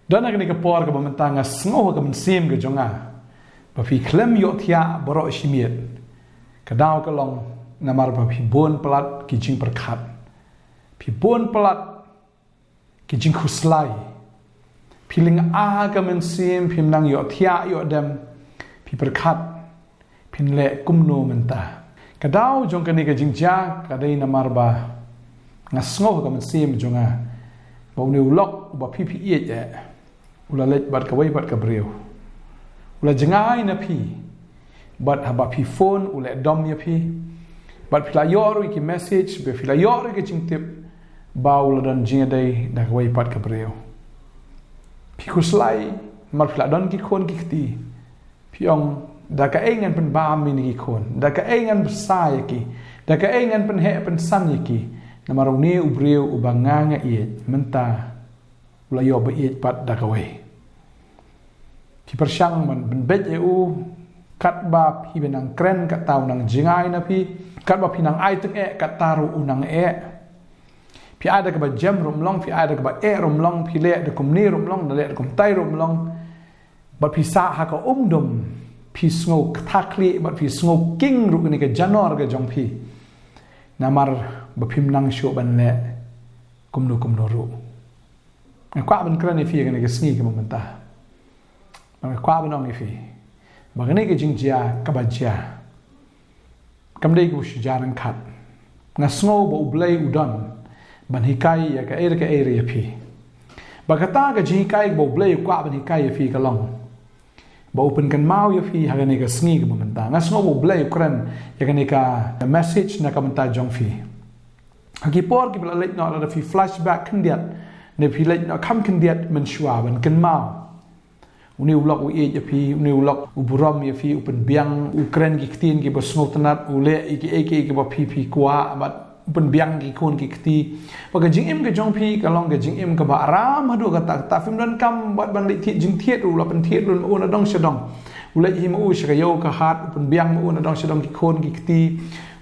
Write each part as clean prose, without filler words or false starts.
dan nak ni kepor ke mentang sngoh ke mensim ke jonga ba phi klem yo thia boro shimiet kadau ke long namar ba phi bon pelat ki jing perkhat phi bon pelat ki jing khuslai phi ling a ke mensim phi nang yo thia yo dem phi perkhat phi le kumno menta kadau jong ke ni ke jing ja kadai namar ba ngasngoh ke mensim jonga ba ni ulok ba phi phi ye ula let bat ka wai bat ka breu ula jengai na phi bat haba phi phone ula dom ya phi bat phi la yor ki message be phi la yor ki ching tip ba ula dan jing dai da ka wai bat ka breu phi kuslai mar phi la don ki khon ki khti phi ong da ka engan pen ba mi ni ki khon da ka engan besai ki da ka engan pen he pen san ki na marong ni u breu u banganga ie menta ula yo ba ie pat da ka wai phi persyang man ben bet eu kat ba phi benang kren kat tau nang jingai na phi kat ba phi nang ai tek e kat taru unang e phi ada ka ba jam rum long phi ada ka ba e rum long phi le de kum ni rum long le de kum tai rum long ba phi sa ha ka dum phi sngo thakli ba phi sngo king ru ni ka janor ga jong phi namar ba phim nang sho ban le kum no ru kwa ban kren ni phi ga ni ka sngi ka momenta bang kwa banong ifi bang ni ke jingjia kabajia kamdei ku shujaran khat ngasngo bo blai udon ban hikai ya ka ere ya phi bagata ga jikai bo blai kwa ban hikai ya phi ka long bo open kan mau ya phi ha ni ka sngi ka momenta ngasngo bo blai kran ya ka ni ka message na ka menta jong phi hagi por ki bla leit no la phi flashback kandiat ne phi leit no kam kandiat men shwa ban kan mau uni ulok u e phi uni ulok u buram ya phi upen biang ukren ki ktin ki bosngo tanat ule ki ba phi kwa bat upen biang ki kon ki kti ba ga jing im ke jong phi ka long ga jing im ka ba ram hadu ka ta film dan kam bat ban li thi jing thiet u la pen thiet lun u na dong sedong ule hi mu shaka yo ka hat upen biang u na dong sedong ki kon ki kti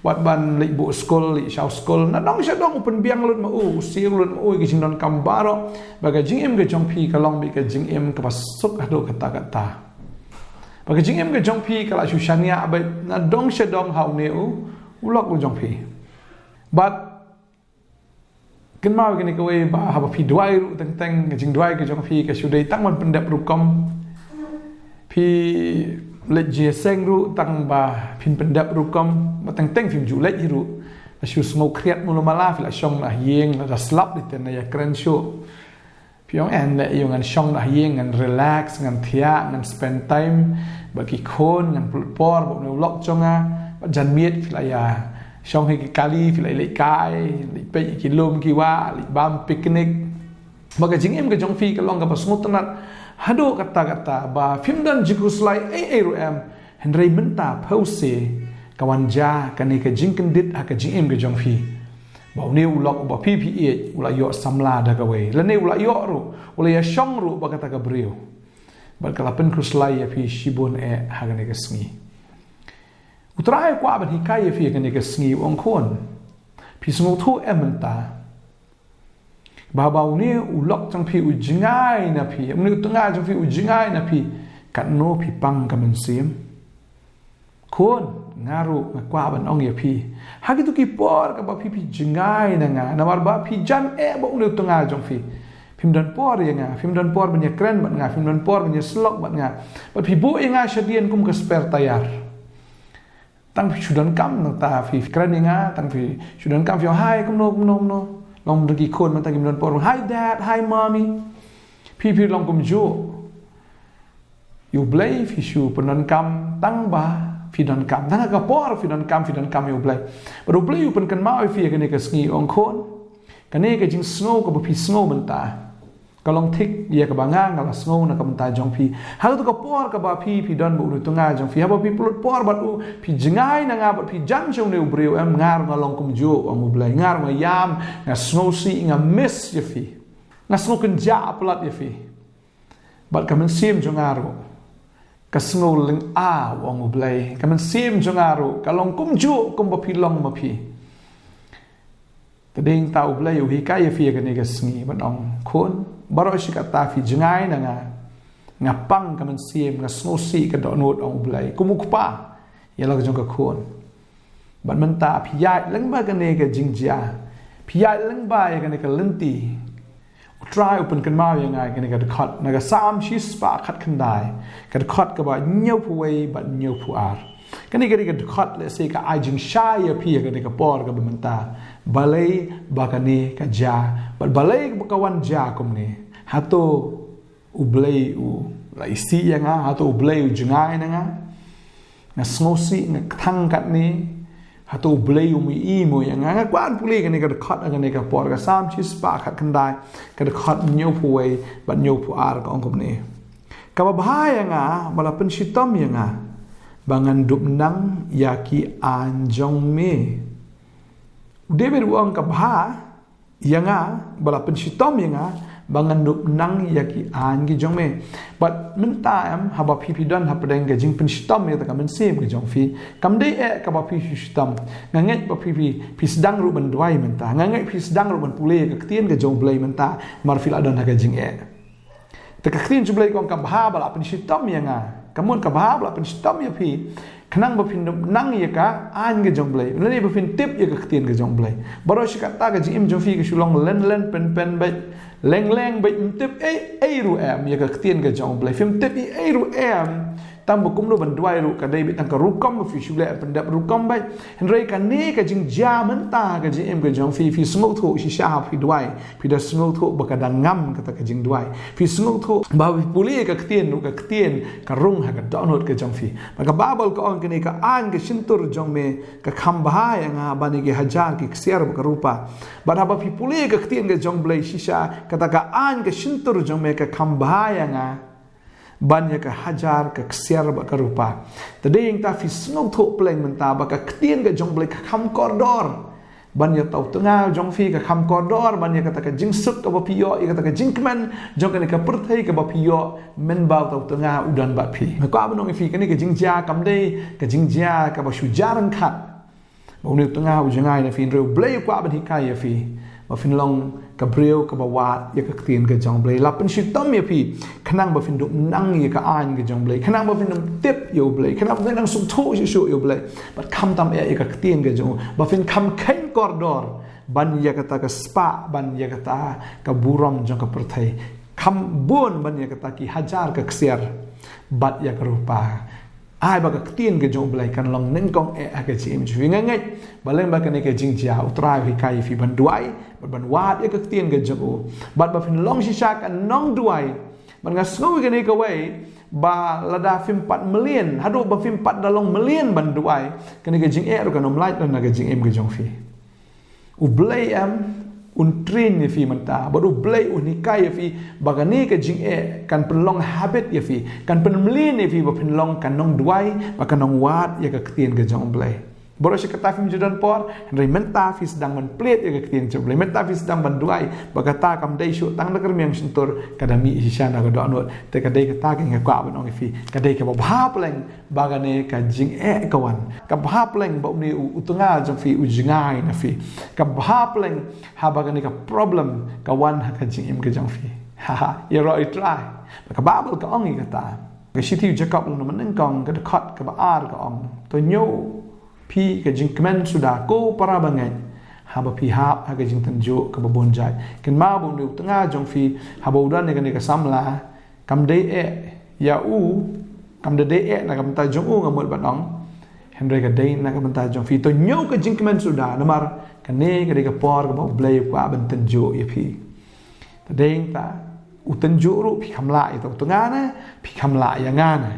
wat ban li bu skol li shau skol na dong sedong upen biang lun ma u siu lun u ki jing don kam baro baga jing im ke jong phi ka long bi ka jing im ka pasuk ado kata baga jing im ke jong phi ka la shu shania ba na dong sedong hau ne u ulok u jong phi but ken mau ke ni ka we ba ha ba phi duai ru teng ke jing duai ke jong phi ka shu dei tang man pendap ru kom phi le je seng ru tang ba phin pendap ru kom ma teng phim ju le ru shu smo kriat mu mala fi la shong na yeng la slap dit na ya kren show piong en le yung an shong na yeng an relax ngan thia ngan spend time ba ki khon ngan por bo no lok chonga ba jan miet fi la ya shong he ki kali fi la le kai le pe ki lom ki wa le bam picnic ba ka jing em ka jong fi ka long ka ba smut nat hado kata ba film dan jikus lai ru em henry menta pause kawan ja kani ka jing kendit ha ka jing em ka jong phi ba ni ulok ba phi ula yo samla da ka we la ne ula yo ru ula ya shong ru ba kata ka brio ba kala pen kruslai ya phi shibon e ha ka ne ka sngi utrai kwa ban hikai ya phi ka ne ka sngi ong khon phi sngo thu ementa ba ni ulok chang phi u jingai na phi ni tunga chang phi u jingai na phi kat no phi pang ka men sim khon ngaru ngakwa ban ong ya phi hagitu ki por ka ba phi jingai na nga namar ba phi jan e ba ulu tunga jong phi phim dan por ya nga phim dan por ban ya kren ban nga phim dan por ban ya slok ban nga ba phi bu ya nga shadien kum ka spare tayar tang phi chudan kam na ta phi kren nga tang phi chudan kam phi hai kum no long dagi khon man tang dan por hi dad hi mommy phi long kum ju you blay phi shu panan kam tang ba phi don kam tang ka por phi don kam you blay but blay you pen kan ma phi ka ne ka sngi ong khon ka ne ka jing snow ka phi snow man ta ka long thik ye ka ba nga la snow na ka man ta jong phi ha to ka por ka ba phi don bu ru to nga jong phi ha ba phi por ba u phi jingai na nga ba phi jan chong ne breu em ngar nga long kum ju ong blay ngar nga yam nga snow si nga miss ye phi nga snow kan ja aplat ye phi ba ka man sim jong aro kasngol ling a wong blay kaman sim jongaru kalong kumju kum ba pilong ma phi tading tau blay u hi kai fi ka ne ka sngi ban ong khon baro shi kata fi jengai na ngapang kaman siem nga snosi ka do not ong blai kumukpa yala jong ka khon ban menta phiyai lang ba kane ka jingjia phiyai lang ba ya kane ka lenti try open kan mau yang ai kane ka khat na ka sam shi spa khat khandai ka khat ka ba nyau phuwei ba nyau phu ar kane ka khat le se ka ai jing sha ya phi ka ka por ka menta balai ba kane ka ja balai ka wan ja kum ne hato ublay u la isi yang hato ublay u jengai nga snosi nga thangkat ni hato ublay u mi mo yang nga kwan puli kan ka khat kan ka por ka sam chi spa khat khandai ka khat nyau phuwei ba nyau phu ar ka ongkom ni ka ba bhaya nga mala pen shitom yang bangan dup nang yaki anjong me ude uang ka bha yang bala pen shitom yang bangan dup nang yaki an gi jong me but min ta am haba phi don ha pedeng ge jing pen shitom ya ta kam sim ge jong fi kam dei ka ba phi shitom nganget ba phi sedang ru ban duai men ta nganget phi sedang ru ban pule ke tien ge jong blai men ta mar fil adon ha ge jing ta ka tien ju blai kong ka ba bala pen shitom ya nga kamun ka ba bala pen shitom ya phi khnang ba phin nang ya ka an ge jong blai le ba phin tip ya ka tien ge jong blai baro shi ka ta ge jing im jong fi ge shulong len pen ba leng ba tip ru am ya ka tien ga jong blai film tip ru am tam bu kum no ban duai ru ka dei bi tang ka ru kom fi shule pendap ru kom ba henrei ka ne ka jing ja man ta ka jing em ga jong fi smok thu shi sha fi duai fi da smok thu ba ka da ngam ka ta ka jing duai fi smok thu ba fi puli ka tien ru ka tien ka rung ha ka download ka jong fi ba ka babal ka on ka ne ka an ka shintur jong me ka kham ba ya nga ba ni ge hajar ki ksiar ba ka rupa ba da ba fi puli ka tien ga jong blai shi sha ka ta ka an ka shintur jong me ka kham ba ya nga banyak ka hajar ka ksiar ba ka rupa tadi yang ta fi snok tho pleng menta ba ka tien ka jong blai ka kham koridor banyak tau tengah jong fi ka kham koridor banyak kata ka jing suk ka ba piyo i kata ka jing kman jong ka perthai ka ba piyo men ba tau tengah udan ba phi ma ka banong fi ka ni ka jing ja kam dei ka jing ja ka ba shujaran khat ba uni tengah u jangai na fi reu blai kwa ban hi kai ya fi ba fin long ka breu ka ba wat ya ka tien ka jong blai la pen shitom ya phi khnang ba fin dum nang ya ka an ka jong blai khnang ba fin dum tip yo blai khnang ba nang sum tho shu yo blai ba kham tam ya ka tien ka jong ba fin kham khen koridor ban ya ka ta ka spa ban ya ka ta ka buram jong ka perthai kham bon ban ya ka ta ki hajar ka ksiar bat ya ka rupa ai ba ka tien ke jong blai kan long ning kong ka chi im chu ngai baleng ba ka ne ke jing ja utrai hi kai fi ban duai ban wat ka tien ke jong bat ba fin long shi sha kan nong duai ban nga sngoi ke ne ka wei ba lada film 4 million hadu ba film 4 dalong million ban duai ka ne ke jing ru kan om light na ke jing im ke jong fi u blai am untrin ya fi menta baru blai unikai ya fi bagani ke jing kan penlong habit ya fi kan penmelin ya fi ba penlong kan nong duai ba kan nong wat ya ka tien ke jong blai baru si kata film judan por henry menta fi sedang men plate ya ka tien jong blai menta fi sedang ban duai ba kata kam dai shu tang nakar miang sentur kadami hisana ka do anot te ka dai kata ke ngakwa ban ong fi ka dai ka ba pleng bagane ka jing kawan ka ba pleng ba ni utunga jong fi ujingai na fi ka ba pleng ha bagane ka problem ka wan ha ka jing im ka jong fi ha ya roi try ka babel ka ong i kata ka shithi jacob no man kong ka khat ka ba ar ka ong to nyo pi ka jing kmen sudah ko para bangai ha ba pi ha ka jing tanjo ka ba bonjai ken ma bu ni utunga jong fi ha ba udan ne ka samla kam dei ya u kam de na kam ta jong u ngamul banong henry ka dei na kam ta jong fi to nyo ka jing kmen sudah namar ka ne ka de ka por ka ba blai kwa ban tanjo ya pi ta dei ta u tanjo ru pi kamla itu tunga na pi kamla ya ngana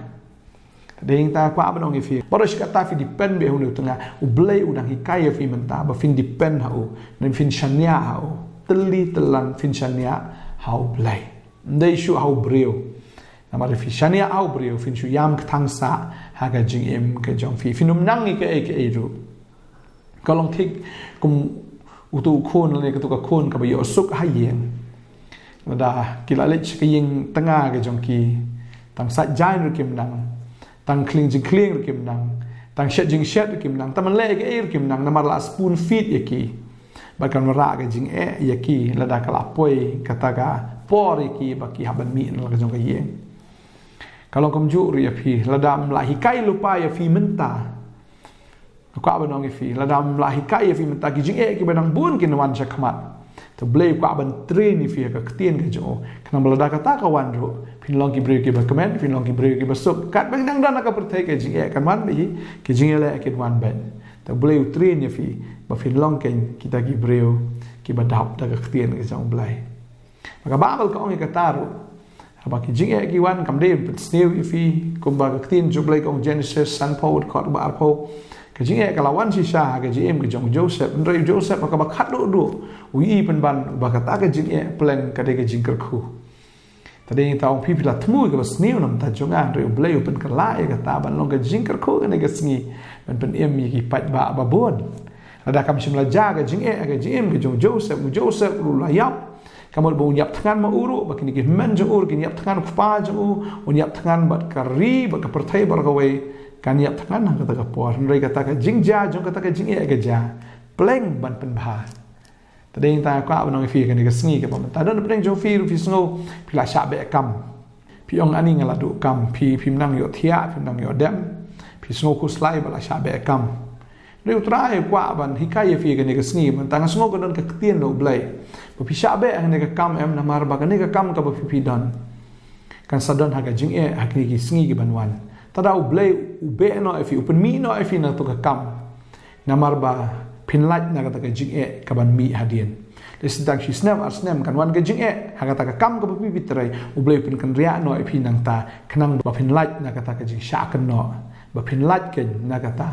ta dei ta kwa banong ya fi baro shi ka ta fi depend be hu tunga u blai u dang hikai ya fi menta ba fin depend ha u nem fin shania ha u teli telan fin shania ha u blai ndai shu ha u breu namar fi shania au breu fin shu yam thang sa ha ga jing em ka jong fi finum nang ke ru kalong thik kum utu khon le ka tu ka khon ka ba yo suk ha yen da kila le chi yin tanga ga jong ki tang sa jain ru kim nang tang kling ru kim nang tang shet ru kim nang taman le ke ru kim nang namar la spoon feed ye ki ba kan ra ga jing ya ki la da kala poi kata ga por ki baki haban mi la jong ka yeng kalau komju ri api ladam la hikai lupa ya fi menta ko abanong fi ladam la hikai ya fi menta ki jing ki benang bun ki wan chakmat to blay ko aban train fi ka ktien ka jo kana melada kata kawan ro pin long ki bre ki ba comment pin long ki bre ki ba sup kat bang dang dan ka pertai ka jing kan wan bi ki jing le ki wan ben to blay train ya fi ba fin long ken kita ki breu ki ba dap da ka ktien ka jong blay maka babal ka ong ka taru aba ki jing ki wan kam de snew ifi kum ba ka ktien jo blay kong Genesis san paul ko ba arpo ka jing ka lawan si sha ka jim ka jong Joseph ndrei Joseph ka ba khat do ui pen ban ba ka ta ka jing plan ka de ka jing ku tadi ta ong pipi la tmu ka snew nam ta jong a ndrei blay pen ka la ka ta ban long ka jing ku ka ne ka sngi ban pen em mi ki pat ba ba bon ada kam sim la ja ka jing ka jong Joseph lu la yap kamu mau nyap tangan mau uru, bakin ini men jeng uru, nyap tangan kupa jeng uru, nyap tangan bat kari, bat kepertai berkawai, kan nyap tangan kata kapor, mereka kata jingja, jeng kata jing ja, pleng ban penbah. Tadi yang tanya kau abang fi kan dia sengi ke paman. Tadi pleng jeng fi sengo, pila syak be kam, pi ong ani ngaladu kam, pi menang yo tia, pi menang yo dem, pi sengo kuslai bala syak be kam. Dia terakhir kuat ban hikai fi kan dia sengi, mentang sengo kan ke ketien lo blai. Tapi syabe ang nega kam em namar ba nega kam ka ba pipidan kan sadan haga jing hakni ki sngi ki banwan tada u blay u be no efi open mi no efi na to ka kam namar ba pinlat na ka jing ka ban mi hadien des dang shi snem kan wan ka jing haga ta ka kam ka ba pipitrai u blay pin kan ria no efi nang ta kanang ba pinlat na ka ta ka jing sha kan no ba pinlat ken na ka ta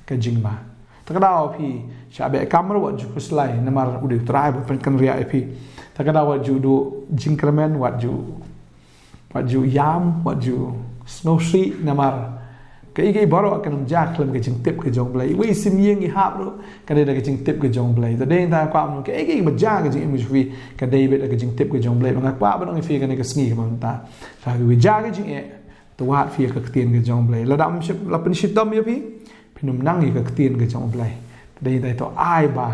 ka jing ma takadaw pi syabe kamera wat ju kuslai namar udah try pen kan ria pi takadaw wat ju do jingkermen wat ju yam wat ju snow sheet namar kai baro akan jak lem ke jing tip ke jong blai wi sim yeng i hap ro kan de ke jing tip ke jong blai ta deng ta kwa mun kai ba ja ke jing mu fi ka david ke jing tip ke jong blai ngak kwa ba nong fi kan ke sngi ka ta sa wi ja ke jing to wat fi ka tien ke jong blai la dam ship la pen ship dam ya pi pinum nang ka ktien ke jong blai dei dai to ai ba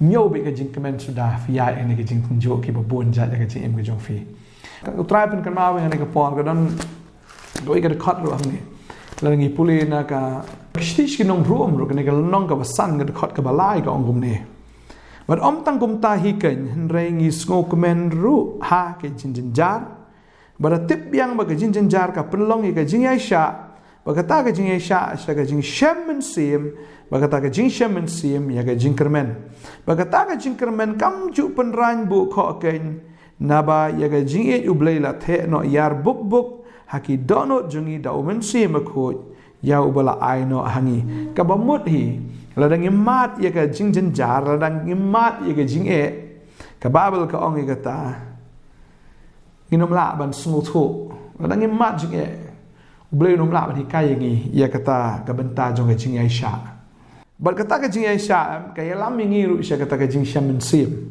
nyo be ka jing kemen sudah fia ene ke jing tunjo ki ba bon ja ka jing em ke jong fi ka try pen kan ma we ene ka pon ka don doi ka khat ro ang ni la ngi puli na ka stish ki nong rom ro ka ne ka nong ka ba san ka khat ka ba lai ka ongum ne wat om tang kum ta hi ken re ngi sngo kemen ru ha ke jin jar ba tip yang ba ka jin jar ka penlong ka jing ai sha Bagata ka jing sha ka jing shemen sim bagata ka jing shemen sim ya ka jing kermen bagata ka jing kermen kam ju penran bu kho ken naba ya ka jing u blela the no yar buk haki dono jungi da umen sim ko ya ubala ai no hangi ka bamut hi ladang mat ya ka jing jar ladang mat ya ka jing ka babel ka ong ka ta inom la ban sngu thu ladang mat jing boleh nomla ban hikai ngi ya kata ka benta jong ka jing Aisha bar kata ka jing Aisha ka yalam ngi ru sha kata ka jing shamen sim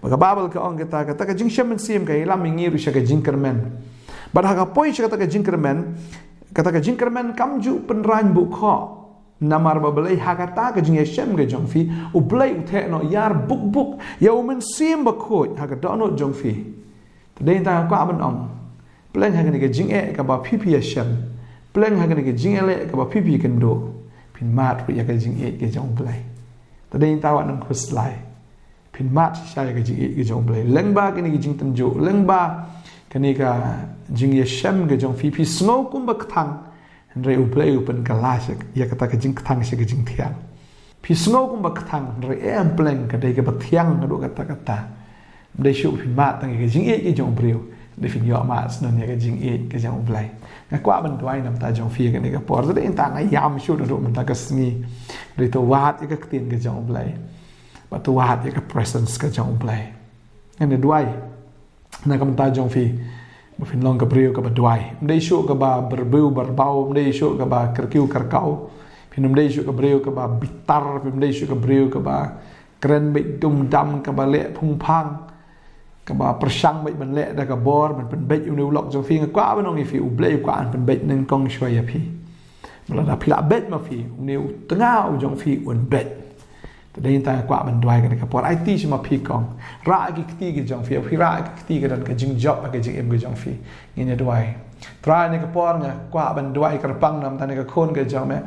maka babal ka ong kata ka jing shamen sim ka yalam ngi ru sha ka jing kermen bar ha ka poi sha kata ka jing kermen kam ju penran bu kho namar ba belai ha kata ka jing shem ka jong fi u belai u the no yar buk ya u men sim ba kho ha ka do no jong fi tadai ta ka ban ong pleng ha ka jing ka ba pipi shem pleng ha ka jing le ka ba pipi kendo pin mat ru ya ka jing ke jong plai tadai ta wa nang kuslai pin mat sha ya ka jing ke jong plai leng ba ka ni jing tan jo leng ba ka ni ka jing shem ke jong pipi snow kum ba thang re u play u pen ka la ya ka ta ka jing thang se ka jing thiang pi snow kum ba thang re em pleng ka dai ka ba thiang do ka ta dai shu pin mat tang ke jing ke jong breu defin yo ma snon ya ka jing ke jong plai na kwa ban dwai nam ta jong fi ka ni ka por de ta ngai yam shu do man ta ka sngi re to wat ka tin ka jong plai ba to wat ka presence ka jong plai ene dwai na kam ta jong fi ba fin long ka breu ka ba dwai dei shu ka ba berbeu berbau dei shu ka ba kerkiu kerkau pinum dei shu ka breu ka ba bitar pinum dei shu ka breu ka ba kren be dum dam ka ba le phung phang ka ba persang bai ban le da ka bor ban pen bet unu lok jong fi kwa ba nong fi u ble kwa an pen bet neng kong shwa ya pi mala da pila bet ma fi ne u tanga u jong fi un bet Kedain tang kwa ban dwai kan ka por IT cuma pi kong ra ki kti ki jong fi pi ra ki kti ka dan ka jing job ka jing em ka jong fi ngin dwai try ni ka por nga kwa ban dwai ka pang nam tan ka khon ka jong me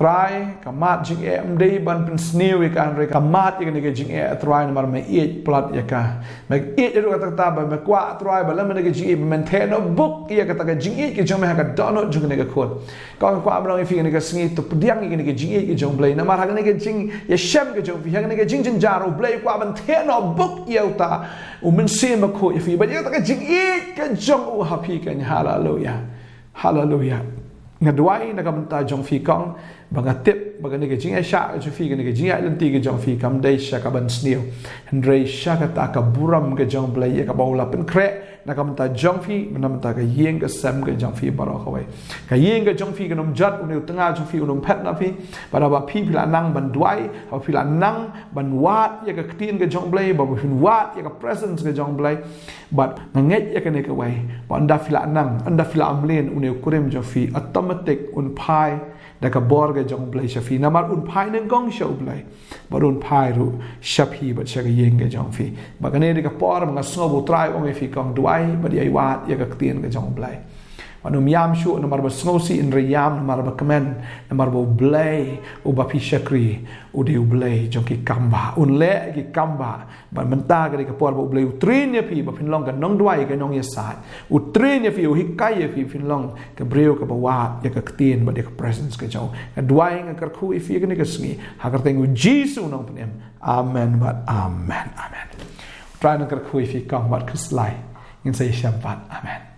try ka mat jing em dei ban pen snew kan re ka mat ni ka jing e try mar me eat plat ya ka me eat ru ka ta ba me kwa try ba lam ni ka jing maintain no book ya ka ta ka jing e ki jong me ka dono jung ni ka khon ka kwa ba ni fi ni ka sngi to pdiang ni ka jing e ki jong blai na mar ha ni ka jing ya shem ka jong fi ha ni ka jing jing jaro blai kwa ban the no book ya ta u men se ma ko fi ba ya ta ka jing e ka jong u ha pi ka hallelujah hallelujah ngadwai na ka ta jong fi kong bangatip bagani ke jing sha ka fi ke jing ai lenti ke jong fi kam dai sha ka ban snil hendrei sha ka ta ka buram ke jong blai ka baula pen kre na kam ta jong fi nam ta ka yeng ka sam ke jong fi baro khawai ka yeng ke jong fi ke nom jat unu tanga jong fi unu phat na fi para ba pi pila nang ban dwai ha pila nang ban wat ya ka tin ke jong blai ba fin wat ya ka presence ke jong blai but nget ya ka ne ka wai ba anda fila nang anda fila amlen unu kurem jong fi automatic un pai da ka bor ga jong blai shafi namar un pai nang gong shau blai bar un pai ru shafi ba cha ga yeng ga jong fi ba ka ne de ka por ma so bu trai ong fi kong duai ba di ai wat ya ka tien ga jong blai Anum yam shu namar ba sngosi in riyam namar ba kemen namar ba blai u ba pi shakri u de blai jong ki kamba un le ki kamba ba menta ga ka por ba blai u trin ya pi ba phin long ka nong duai ka nong ya sa u trin ya pi u hikai ya pi phin long ka breu ka ba wa ya ka tien ba de ka presence ka jong ka duai nga kar khu if ya ka sngi ha kar tengu jisu nong pnem amen but amen try na kar khu if kong wat kuslai in say shampat amen